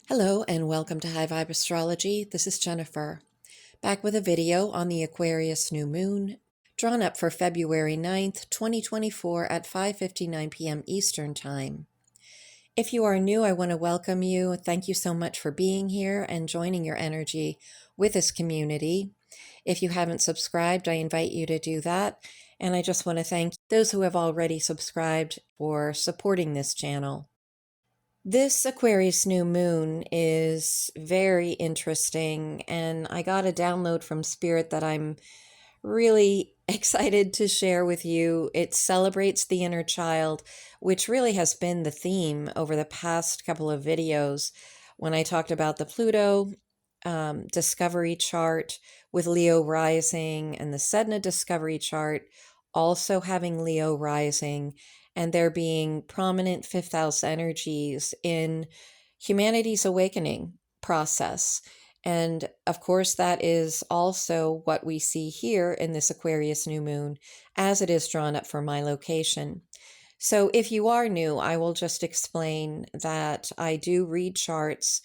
Hello and welcome to High Vibe Astrology. This is Jennifer, back with a video on the Aquarius new moon, drawn up for February 9th, 2024 at 5:59 p.m. Eastern Time. If you are new, I want to welcome you. Thank you so much for being here and joining your energy with this community. If you haven't subscribed, I invite you to do that. And I just want to thank those who have already subscribed for supporting this channel. This Aquarius new moon is very interesting, and I got a download from Spirit that I'm really excited to share with you. It celebrates the inner child, which really has been the theme over the past couple of videos when I talked about the Pluto discovery chart with Leo rising and the Sedna discovery chart also having Leo rising, and there being prominent fifth house energies in humanity's awakening process. And of course, that is also what we see here in this Aquarius new moon as it is drawn up for my location. So if you are new, I will just explain that I do read charts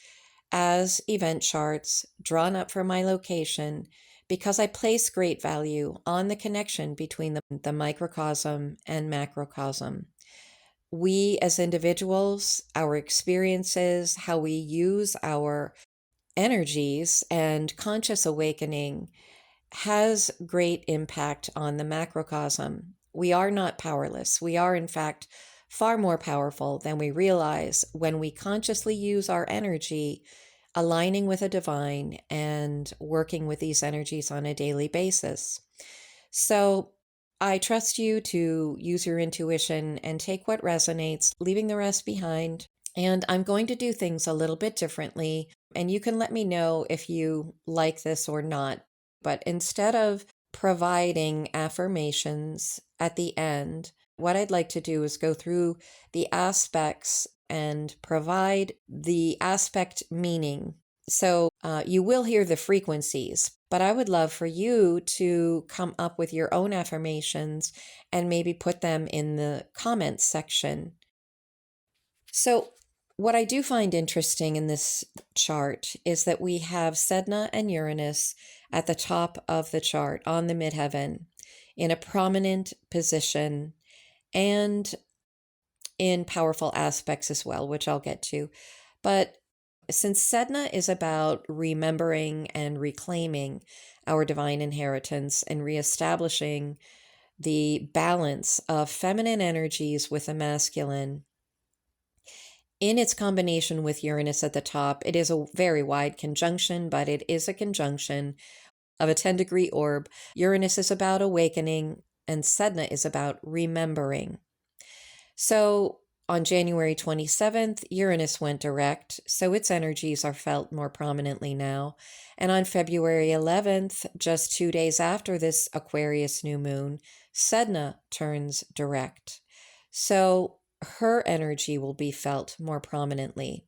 as event charts drawn up for my location because I place great value on the connection between the microcosm and macrocosm. We as individuals, our experiences, how we use our energies and conscious awakening has great impact on the macrocosm. We are not powerless. We are, in fact, far more powerful than we realize when we consciously use our energy, aligning with the divine and working with these energies on a daily basis. So I trust you to use your intuition and take what resonates, leaving the rest behind. And I'm going to do things a little bit differently, and you can let me know if you like this or not. But instead of providing affirmations at the end, what I'd like to do is go through the aspects and provide the aspect meaning. So you will hear the frequencies, but I would love for you to come up with your own affirmations and maybe put them in the comments section. So what I do find interesting in this chart is that we have Sedna and Uranus at the top of the chart on the midheaven in a prominent position and in powerful aspects as well, which I'll get to. But since Sedna is about remembering and reclaiming our divine inheritance and reestablishing the balance of feminine energies with the masculine, in its combination with Uranus at the top, it is a very wide conjunction, but it is a conjunction of a 10-degree orb. Uranus is about awakening, and Sedna is about remembering. So on January 27th, Uranus went direct, so its energies are felt more prominently now. And on February 11th, just 2 days after this Aquarius new moon, Sedna turns direct. So her energy will be felt more prominently.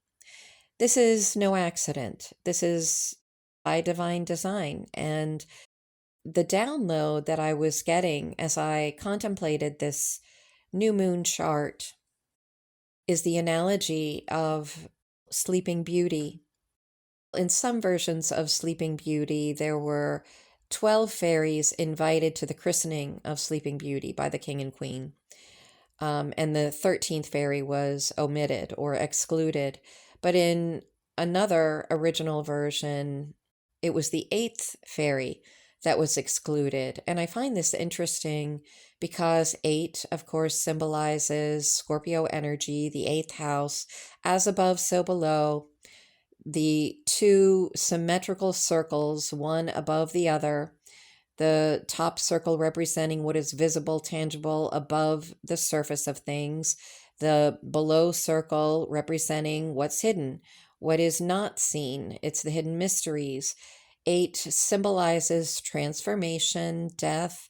This is no accident. This is by divine design. And the download that I was getting as I contemplated this new moon chart is the analogy of Sleeping Beauty. In some versions of Sleeping Beauty, there were 12 fairies invited to the christening of Sleeping Beauty by the king and queen. And the 13th fairy was omitted or excluded. But in another original version, it was the 8th fairy that was excluded. And I find this interesting because 8, of course, symbolizes Scorpio energy, the 8th house, as above, so below. The two symmetrical circles, one above the other, the top circle representing what is visible, tangible, above the surface of things, the below circle representing what's hidden, what is not seen. It's the hidden mysteries. 8 symbolizes transformation, death,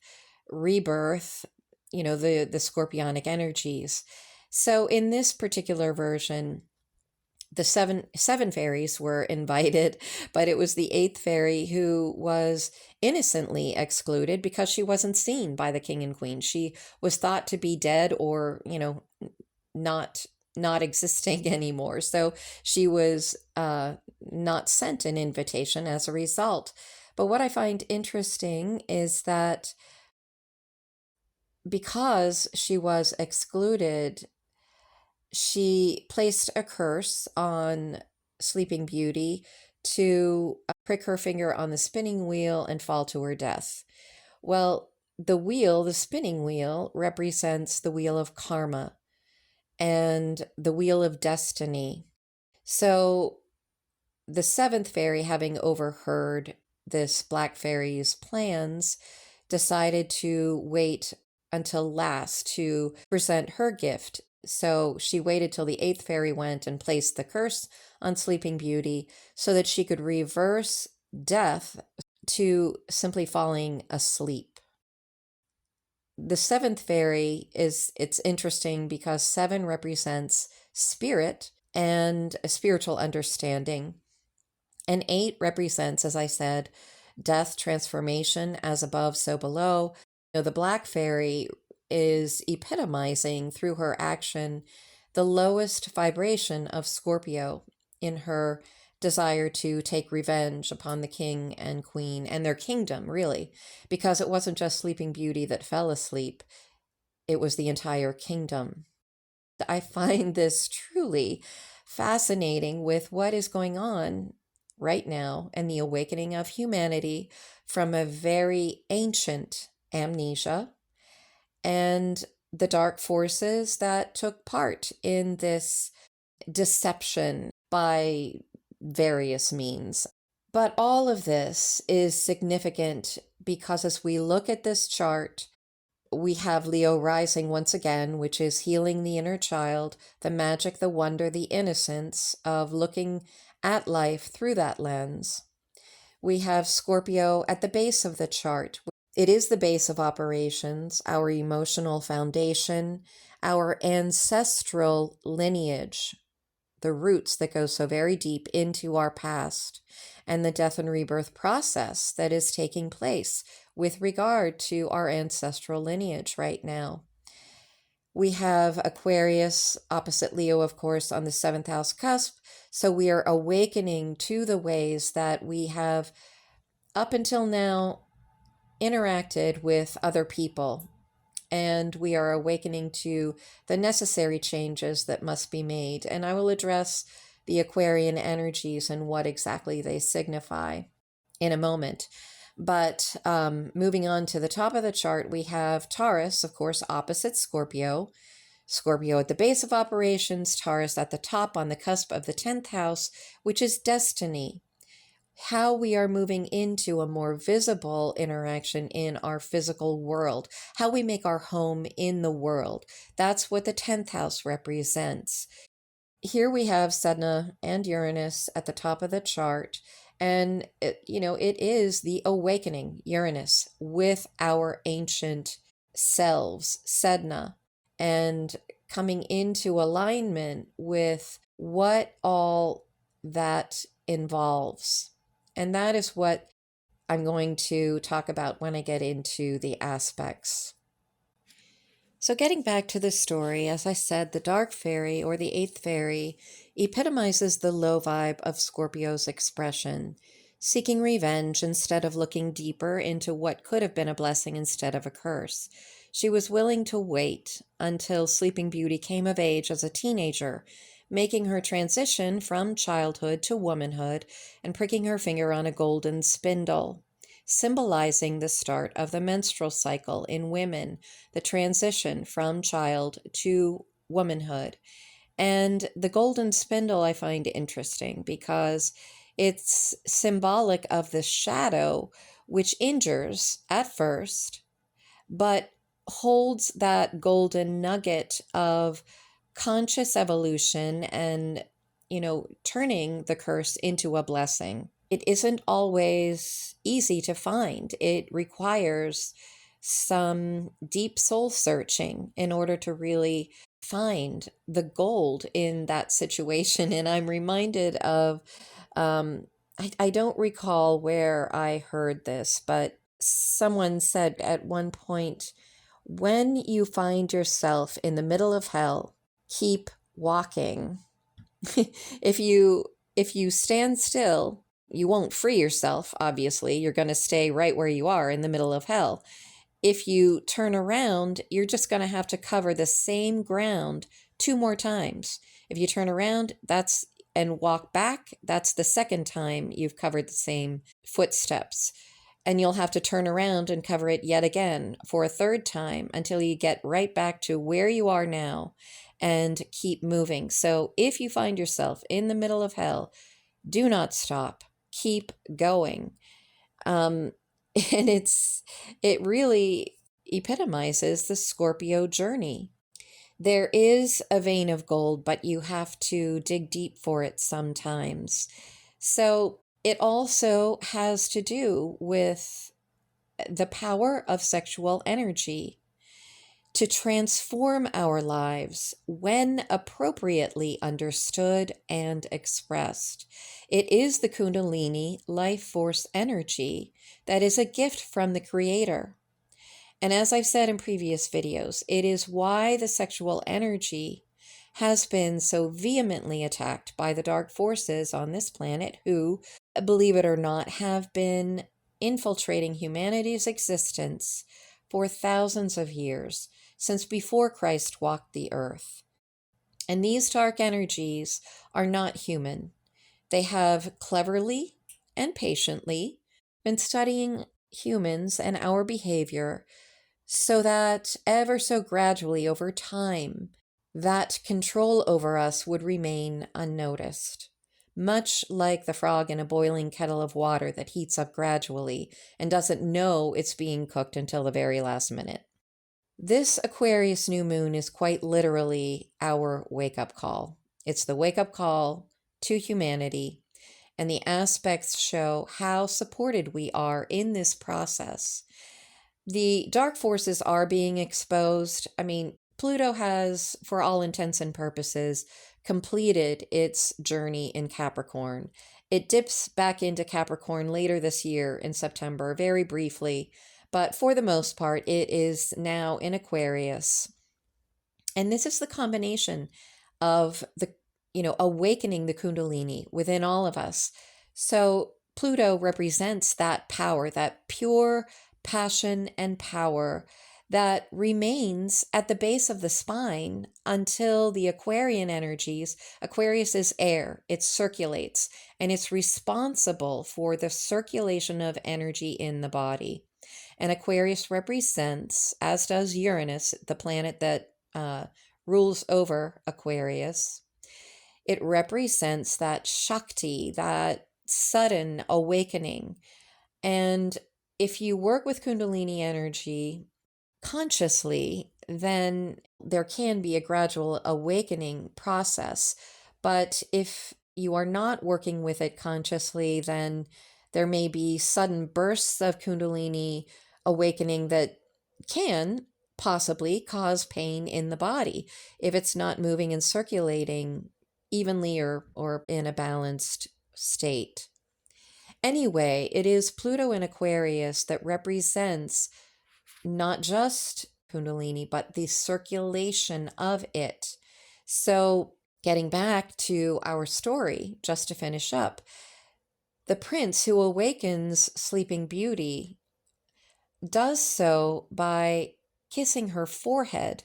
rebirth, the scorpionic energies. So in this particular version, the seven fairies were invited, but it was the 8th fairy who was innocently excluded because she wasn't seen by the king and queen. She was thought to be dead or, not not existing anymore. So she was not sent an invitation as a result. But what I find interesting is that because she was excluded, she placed a curse on Sleeping Beauty to prick her finger on the spinning wheel and fall to her death. Well, the spinning wheel, represents the wheel of karma and the wheel of destiny. So the seventh fairy, having overheard this black fairy's plans, decided to wait until last to present her gift. So she waited till the eighth fairy went and placed the curse on Sleeping Beauty so that she could reverse death to simply falling asleep. The seventh fairy it's interesting because seven represents spirit and a spiritual understanding. And eight represents, as I said, death, transformation, as above, so below. The black fairy is epitomizing through her action the lowest vibration of Scorpio in her desire to take revenge upon the king and queen and their kingdom, really, because it wasn't just Sleeping Beauty that fell asleep, it was the entire kingdom. I find this truly fascinating with what is going on right now and the awakening of humanity from a very ancient amnesia and the dark forces that took part in this deception by various means. But all of this is significant because as we look at this chart, we have Leo rising once again, which is healing the inner child, the magic, the wonder, the innocence of looking at life through that lens. We have Scorpio at the base of the chart. It is the base of operations, our emotional foundation, our ancestral lineage, the roots that go so very deep into our past, and the death and rebirth process that is taking place with regard to our ancestral lineage right now. We have Aquarius opposite Leo, of course, on the seventh house cusp. So we are awakening to the ways that we have up until now interacted with other people. And we are awakening to the necessary changes that must be made. And I will address the Aquarian energies and what exactly they signify in a moment. But moving on to the top of the chart, we have Taurus, of course, opposite Scorpio. Scorpio at the base of operations, Taurus at the top on the cusp of the 10th house, which is destiny. How we are moving into a more visible interaction in our physical world, how we make our home in the world. That's what the 10th house represents. Here we have Sedna and Uranus at the top of the chart. And, it is the awakening, Uranus, with our ancient selves, Sedna, and coming into alignment with what all that involves. And that is what I'm going to talk about when I get into the aspects. So getting back to the story, as I said, the dark fairy or the eighth fairy epitomizes the low vibe of Scorpio's expression, seeking revenge instead of looking deeper into what could have been a blessing instead of a curse. She was willing to wait until Sleeping Beauty came of age as a teenager, making her transition from childhood to womanhood and pricking her finger on a golden spindle, symbolizing the start of the menstrual cycle in women, the transition from child to womanhood. And the golden spindle I find interesting because it's symbolic of the shadow, which injures at first, but holds that golden nugget of conscious evolution and, turning the curse into a blessing. It isn't always easy to find. It requires some deep soul searching in order to really find the gold in that situation. And I'm reminded of, I don't recall where I heard this, but someone said at one point, when you find yourself in the middle of hell, keep walking. If you stand still, you won't free yourself, obviously. You're going to stay right where you are in the middle of hell. If you turn around, you're just going to have to cover the same ground 2 more times. If you turn around, and walk back, that's the second time you've covered the same footsteps. And you'll have to turn around and cover it yet again for a third time until you get right back to where you are now and keep moving. So if you find yourself in the middle of hell, do not stop. Keep going. And it really epitomizes the Scorpio journey. There is a vein of gold, but you have to dig deep for it sometimes. So it also has to do with the power of sexual energy to transform our lives when appropriately understood and expressed. It is the Kundalini life force energy that is a gift from the Creator. And as I've said in previous videos, it is why the sexual energy has been so vehemently attacked by the dark forces on this planet who, believe it or not, have been infiltrating humanity's existence for thousands of years, since before Christ walked the earth. And these dark energies are not human. They have cleverly and patiently been studying humans and our behavior so that ever so gradually over time, that control over us would remain unnoticed. Much like the frog in a boiling kettle of water that heats up gradually and doesn't know it's being cooked until the very last minute. This Aquarius new moon is quite literally our wake-up call. It's the wake-up call to humanity, and the aspects show how supported we are in this process. The dark forces are being exposed. I mean, Pluto has, for all intents and purposes, completed its journey in Capricorn. It dips back into Capricorn later this year in September, very briefly, but for the most part, it is now in Aquarius. And this is the combination of awakening the Kundalini within all of us. So Pluto represents that power, that pure passion and power that remains at the base of the spine until the Aquarian energies. Aquarius is air, it circulates, and it's responsible for the circulation of energy in the body. And Aquarius represents, as does Uranus, the planet that rules over Aquarius, it represents that shakti, that sudden awakening. And if you work with Kundalini energy consciously, then there can be a gradual awakening process. But if you are not working with it consciously, then there may be sudden bursts of Kundalini awakening that can possibly cause pain in the body if it's not moving and circulating evenly or in a balanced state. Anyway, it is Pluto in Aquarius that represents not just Kundalini, but the circulation of it. So getting back to our story, just to finish up, the prince who awakens Sleeping Beauty does so by kissing her forehead.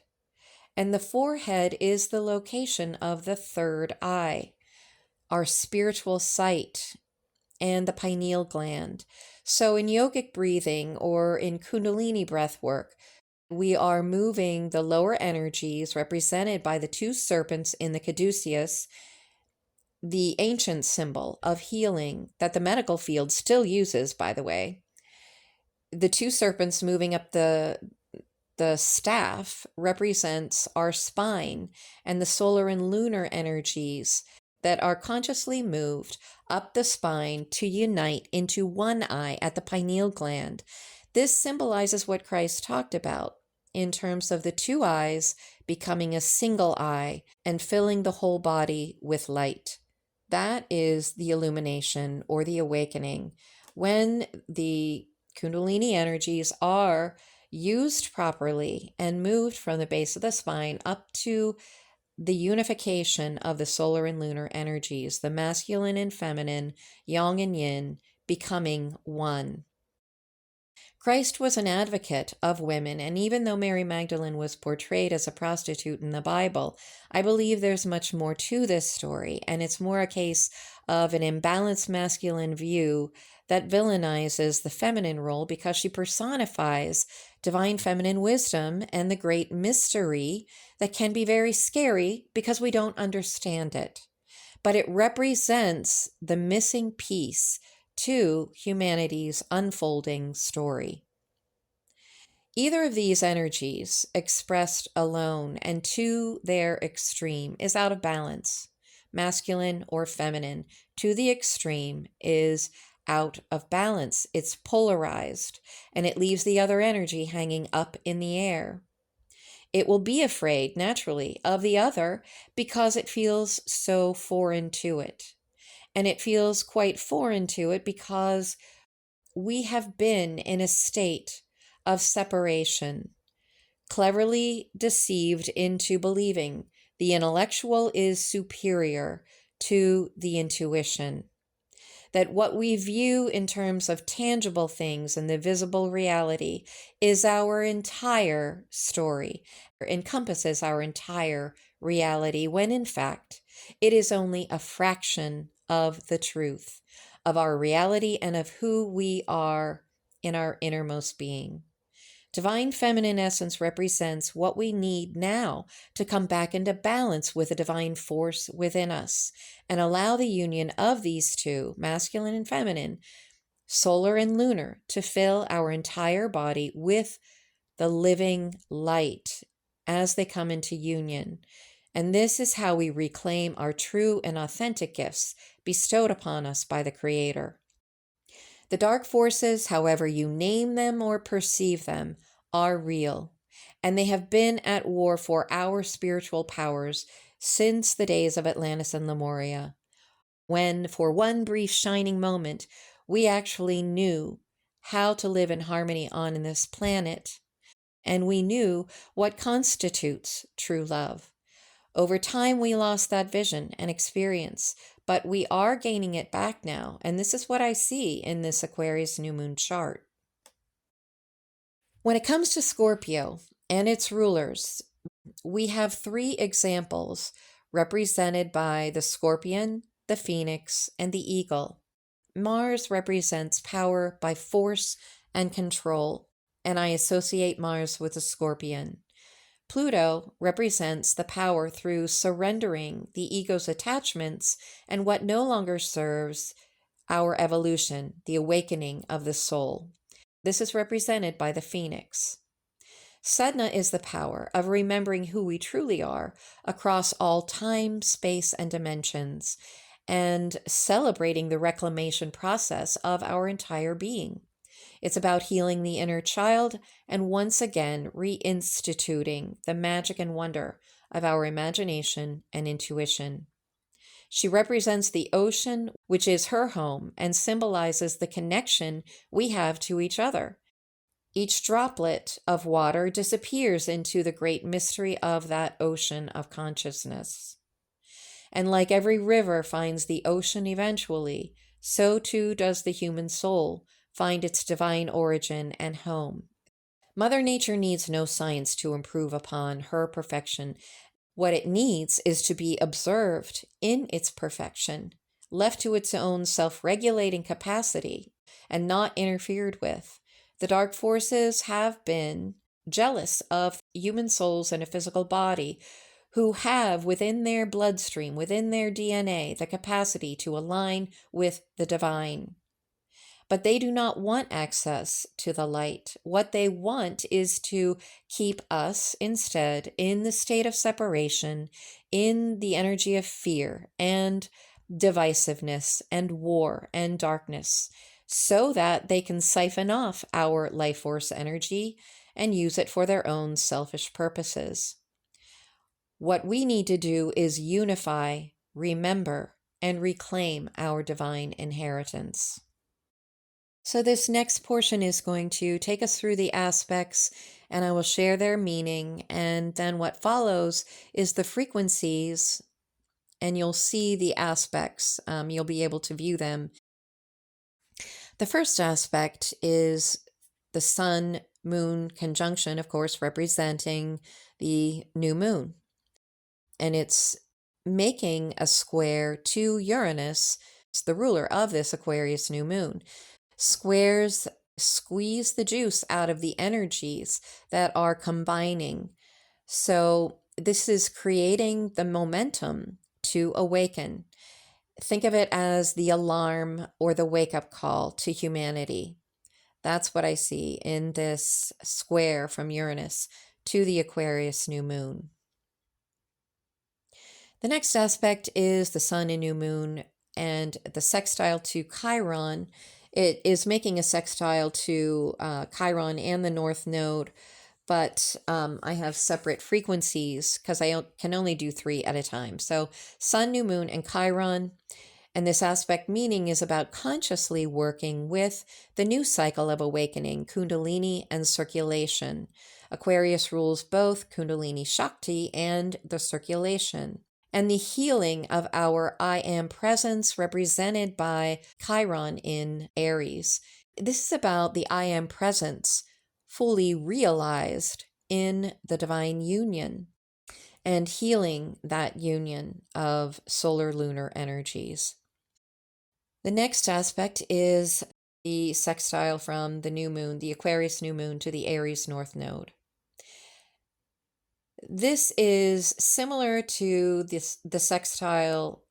And the forehead is the location of the third eye, our spiritual sight, and the pineal gland. So in yogic breathing or in Kundalini breath work, we are moving the lower energies represented by the two serpents in the caduceus, the ancient symbol of healing that the medical field still uses, by the way. The two serpents moving up the staff represents our spine and the solar and lunar energies that are consciously moved up the spine to unite into one eye at the pineal gland. This symbolizes what Christ talked about in terms of the two eyes becoming a single eye and filling the whole body with light. That is the illumination or the awakening. When the Kundalini energies are used properly and moved from the base of the spine up to the unification of the solar and lunar energies, the masculine and feminine, yang and yin, becoming one. Christ was an advocate of women, and even though Mary Magdalene was portrayed as a prostitute in the Bible, I believe there's much more to this story, and it's more a case of an imbalanced masculine view that villainizes the feminine role because she personifies divine feminine wisdom and the great mystery that can be very scary because we don't understand it. But it represents the missing piece to humanity's unfolding story. Either of these energies, expressed alone and to their extreme, is out of balance. Masculine or feminine, to the extreme, is out of balance. It's polarized, and it leaves the other energy hanging up in the air. It will be afraid, naturally, of the other because it feels so foreign to it. And it feels quite foreign to it because we have been in a state of separation, cleverly deceived into believing the intellectual is superior to the intuition. That what we view in terms of tangible things and the visible reality is our entire story, encompasses our entire reality, when in fact it is only a fraction of the truth of our reality and of who we are in our innermost being. Divine feminine essence represents what we need now to come back into balance with the divine force within us and allow the union of these two, masculine and feminine, solar and lunar, to fill our entire body with the living light as they come into union. And this is how we reclaim our true and authentic gifts bestowed upon us by the Creator. The dark forces, however you name them or perceive them, are real, and they have been at war for our spiritual powers since the days of Atlantis and Lemuria, when, for one brief shining moment, we actually knew how to live in harmony on this planet, and we knew what constitutes true love. Over time, we lost that vision and experience, but we are gaining it back now. And this is what I see in this Aquarius new moon chart. When it comes to Scorpio and its rulers, we have three examples represented by the scorpion, the phoenix, and the eagle. Mars represents power by force and control, and I associate Mars with the scorpion. Pluto represents the power through surrendering the ego's attachments and what no longer serves our evolution, the awakening of the soul. This is represented by the phoenix. Sedna is the power of remembering who we truly are across all time, space, and dimensions, and celebrating the reclamation process of our entire being. It's about healing the inner child and once again reinstituting the magic and wonder of our imagination and intuition. She represents the ocean, which is her home, and symbolizes the connection we have to each other. Each droplet of water disappears into the great mystery of that ocean of consciousness. And like every river finds the ocean eventually, so too does the human soul find its divine origin and home. Mother Nature needs no science to improve upon her perfection. What it needs is to be observed in its perfection, left to its own self-regulating capacity, and not interfered with. The dark forces have been jealous of human souls in a physical body who have within their bloodstream, within their DNA, the capacity to align with the divine. But they do not want access to the light. What they want is to keep us instead in the state of separation, in the energy of fear and divisiveness and war and darkness, so that they can siphon off our life force energy and use it for their own selfish purposes. What we need to do is unify, remember, and reclaim our divine inheritance. So this next portion is going to take us through the aspects, and I will share their meaning. And then what follows is the frequencies, and you'll see the aspects. You'll be able to view them. The first aspect is the Sun Moon conjunction, of course, representing the new moon. And it's making a square to Uranus, it's the ruler of this Aquarius new moon. Squares squeeze the juice out of the energies that are combining. So this is creating the momentum to awaken. Think of it as the alarm or the wake-up call to humanity. That's what I see in this square from Uranus to the Aquarius new moon. The next aspect is the sun and new moon and the sextile to Chiron. It is making a sextile to Chiron and the North Node, but I have separate frequencies because I can only do 3 at a time. So sun, new moon, and Chiron. And this aspect meaning is about consciously working with the new cycle of awakening, Kundalini and circulation. Aquarius rules both Kundalini Shakti and the circulation. And the healing of our I am presence represented by Chiron in Aries. This is about the I am presence fully realized in the divine union and healing that union of solar lunar energies. The next aspect is the sextile from the new moon, the Aquarius new moon, to the Aries North Node. This is similar to the sextile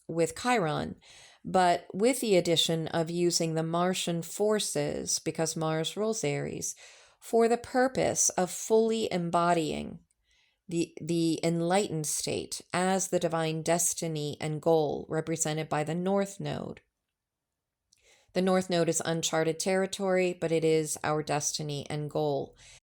with Chiron, but with the addition of using the Martian forces, because Mars rules Aries, for the purpose of fully embodying the enlightened state as the divine destiny and goal represented by the North Node. The North Node is uncharted territory, but it is our destiny and goal.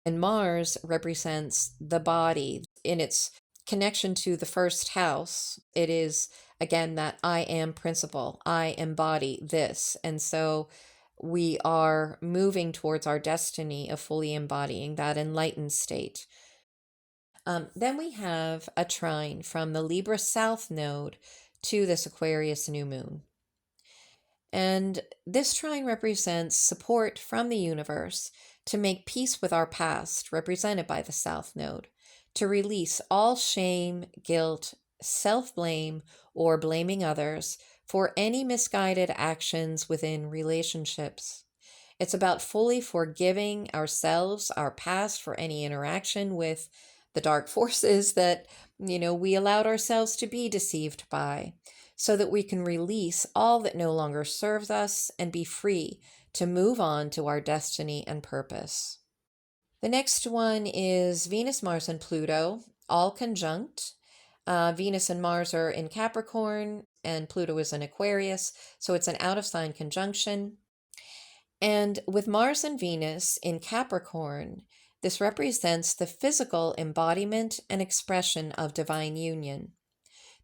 And Mars represents the body in its connection to the first house. It is, again, that I am principle. I embody this. And so we are moving towards our destiny of fully embodying that enlightened state. Then we have a trine from the Libra South Node to this Aquarius new moon. And this trine represents support from the universe to make peace with our past, represented by the South Node, to release all shame, guilt, self-blame, or blaming others for any misguided actions within relationships. It's about fully forgiving ourselves, our past, for any interaction with the dark forces that, we allowed ourselves to be deceived by, so that we can release all that no longer serves us and be free to move on to our destiny and purpose. The next one is Venus, Mars, and Pluto, all conjunct. Venus and Mars are in Capricorn, and Pluto is in Aquarius, so it's an out-of-sign conjunction. And with Mars and Venus in Capricorn, this represents the physical embodiment and expression of divine union.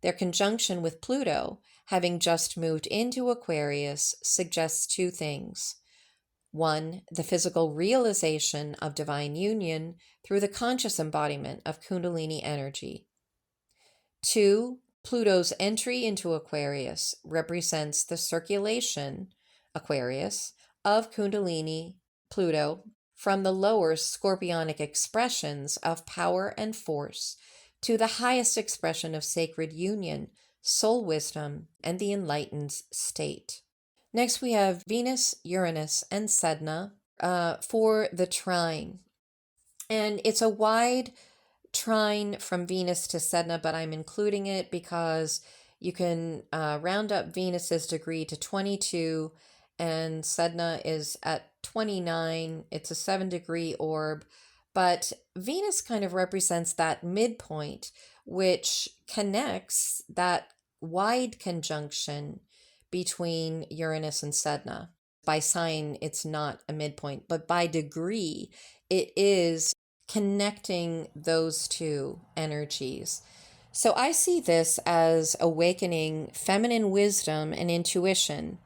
Their conjunction with Pluto, having just moved into Aquarius, suggests 2 things. 1, the physical realization of divine union through the conscious embodiment of Kundalini energy. 2, Pluto's entry into Aquarius represents the circulation, Aquarius, of Kundalini, Pluto, from the lower scorpionic expressions of power and force to the highest expression of sacred union, soul wisdom, and the enlightened state. Next, we have Venus, Uranus, and Sedna for the trine. And it's a wide trine from Venus to Sedna, but I'm including it because you can round up Venus's degree to 22, and Sedna is at 29. It's a 7-degree orb. But Venus kind of represents that midpoint, which connects that wide conjunction between Uranus and Sedna. By sign, it's not a midpoint, but by degree, it is connecting those 2 energies. So I see this as awakening feminine wisdom and intuition,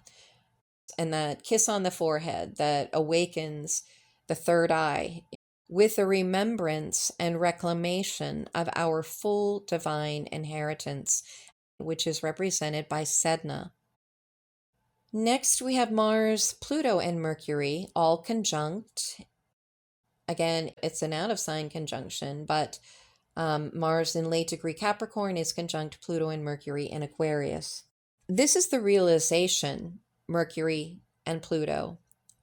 and that kiss on the forehead that awakens the third eye with the remembrance and reclamation of our full divine inheritance, which is represented by Sedna. Next, we have Mars, Pluto, and Mercury all conjunct. Again, it's an out of sign conjunction, but Mars in late degree Capricorn is conjunct Pluto and Mercury in Aquarius. This is the realization, Mercury and Pluto,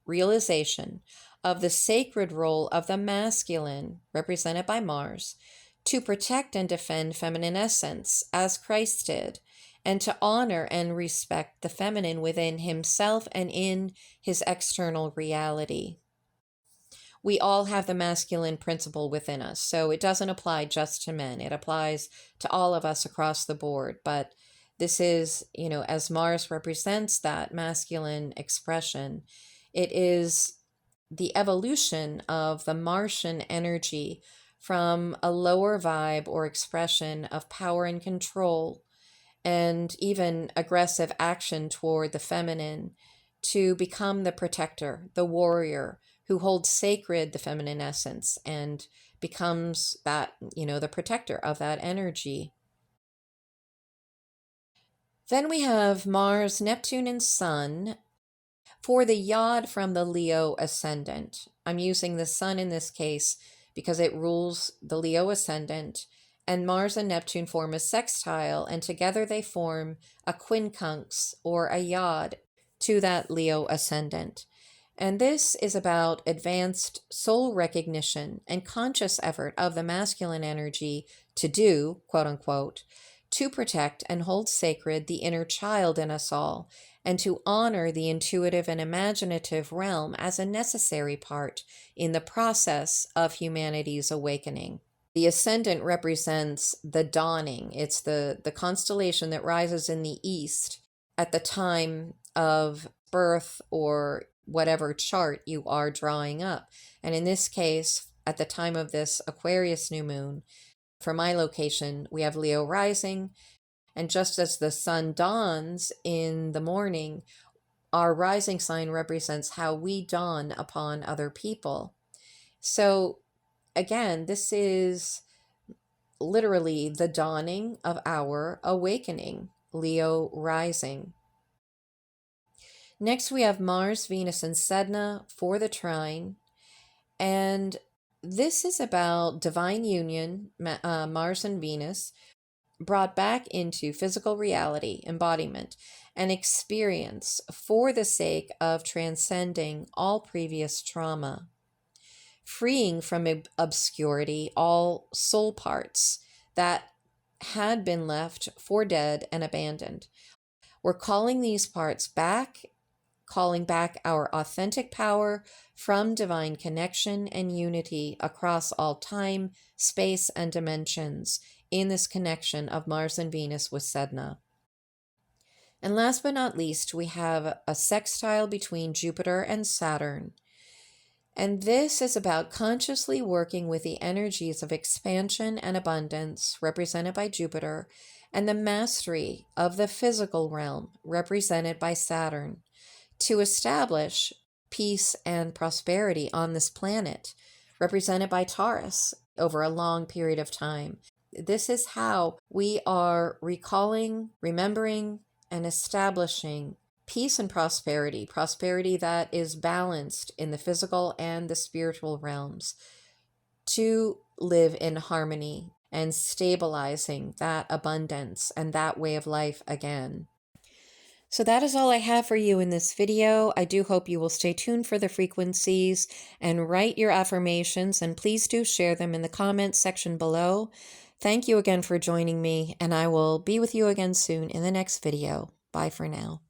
realization of the sacred role of the masculine, represented by Mars, to protect and defend feminine essence, as Christ did, and to honor and respect the feminine within himself and in his external reality. We all have the masculine principle within us, so it doesn't apply just to men. It applies to all of us across the board, but this is, as Mars represents that masculine expression, it is the evolution of the Martian energy from a lower vibe or expression of power and control and even aggressive action toward the feminine to become the protector, the warrior who holds sacred the feminine essence and becomes that, the protector of that energy. Then we have Mars, Neptune, and Sun for the yod from the Leo ascendant. I'm using the Sun in this case because it rules the Leo ascendant, and Mars and Neptune form a sextile, and together they form a quincunx or a yod to that Leo ascendant. And this is about advanced soul recognition and conscious effort of the masculine energy to do, quote unquote, to protect and hold sacred the inner child in us all, and to honor the intuitive and imaginative realm as a necessary part in the process of humanity's awakening. The ascendant represents the dawning. It's the constellation that rises in the east at the time of birth or whatever chart you are drawing up. And in this case, at the time of this Aquarius new moon, for my location, we have Leo rising. And just as the sun dawns in the morning, our rising sign represents how we dawn upon other people. So again, this is literally the dawning of our awakening, Leo rising. Next, we have Mars, Venus, and Sedna for the trine. And this is about divine union, Mars and Venus, brought back into physical reality, embodiment, and experience for the sake of transcending all previous trauma, freeing from obscurity all soul parts that had been left for dead and abandoned. We're calling these parts back, calling back our authentic power from divine connection and unity across all time, space, and dimensions in this connection of Mars and Venus with Sedna. And last but not least, we have a sextile between Jupiter and Saturn. And this is about consciously working with the energies of expansion and abundance, represented by Jupiter, and the mastery of the physical realm, represented by Saturn, to establish peace and prosperity on this planet, represented by Taurus, over a long period of time. This is how we are recalling, remembering, and establishing peace and prosperity, prosperity that is balanced in the physical and the spiritual realms, to live in harmony and stabilizing that abundance and that way of life again. So that is all I have for you in this video. I do hope you will stay tuned for the frequencies and write your affirmations, and please do share them in the comments section below. Thank you again for joining me, and I will be with you again soon in the next video. Bye for now.